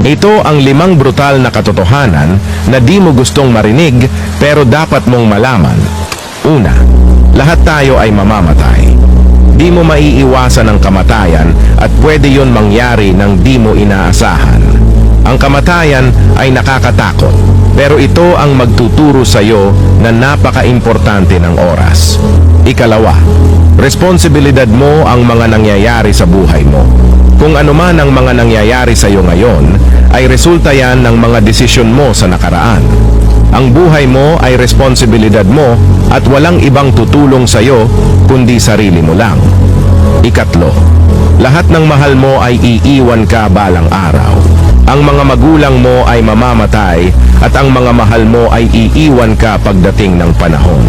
Ito ang 5 brutal na katotohanan na di mo gustong marinig pero dapat mong malaman. Una, lahat tayo ay mamamatay. Di mo maiiwasan ang kamatayan at pwede yon mangyari ng di mo inaasahan. Ang kamatayan ay nakakatakot, pero ito ang magtuturo sa iyo na napaka-importante ng oras. Ikalawa, responsibilidad mo ang mga nangyayari sa buhay mo. Kung ano man ang mga nangyayari sa iyo ngayon, ay resulta yan ng mga desisyon mo sa nakaraan. Ang buhay mo ay responsibilidad mo at walang ibang tutulong sa iyo kundi sarili mo lang. Ikatlo, lahat ng mahal mo ay iiwan ka balang araw. Ang mga magulang mo ay mamamatay at ang mga mahal mo ay iiwan ka pagdating ng panahon.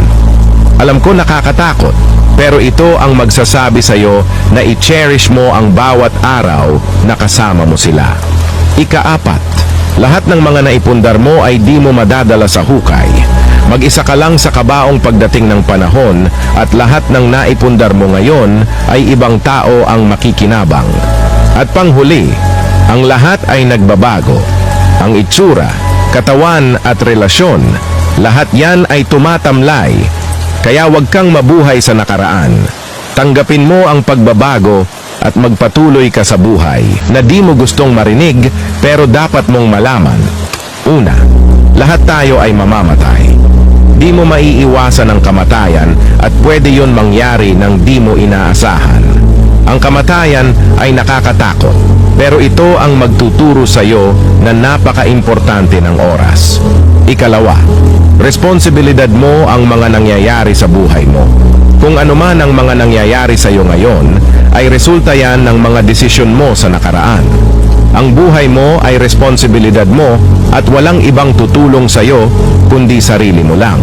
Alam ko nakakatakot, pero ito ang magsasabi sa iyo na i-cherish mo ang bawat araw na kasama mo sila. Ika-4, lahat ng mga naipundar mo ay di mo madadala sa hukay. Mag-isa ka lang sa kabaong pagdating ng panahon at lahat ng naipundar mo ngayon ay ibang tao ang makikinabang. At panghuli, ang lahat ay nagbabago. Ang itsura, katawan at relasyon, lahat yan ay tumatamlay. Kaya huwag kang mabuhay sa nakaraan. Tanggapin mo ang pagbabago at magpatuloy ka sa buhay na di mo gustong marinig pero dapat mong malaman. Una, lahat tayo ay mamamatay. Di mo maiiwasan ang kamatayan at pwede yon mangyari ng di mo inaasahan. Ang kamatayan ay nakakatakot, pero ito ang magtuturo sa iyo na napaka-importante ng oras. Ikalawa, responsibilidad mo ang mga nangyayari sa buhay mo. Kung ano man ang mga nangyayari sa iyo ngayon, ay resulta yan ng mga desisyon mo sa nakaraan. Ang buhay mo ay responsibilidad mo at walang ibang tutulong sa iyo kundi sarili mo lang.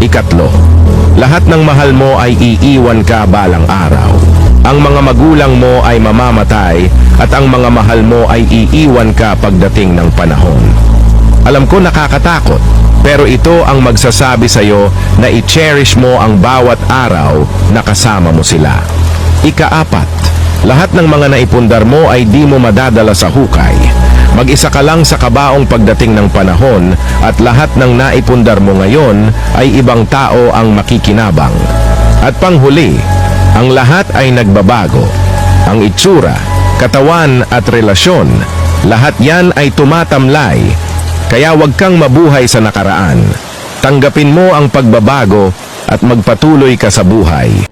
Ikatlo, lahat ng mahal mo ay iiwan ka balang araw. Ang mga magulang mo ay mamamatay at ang mga mahal mo ay iiwan ka pagdating ng panahon. Alam ko nakakatakot, pero ito ang magsasabi sa iyo na i-cherish mo ang bawat araw na kasama mo sila. Ika-4, lahat ng mga naipundar mo ay di mo madadala sa hukay. Mag-isa ka lang sa kabaong pagdating ng panahon at lahat ng naipundar mo ngayon ay ibang tao ang makikinabang. At panghuli, ang lahat ay nagbabago. Ang itsura, katawan at relasyon, lahat yan ay tumatamlay. Kaya huwag kang mabuhay sa nakaraan. Tanggapin mo ang pagbabago at magpatuloy ka sa buhay.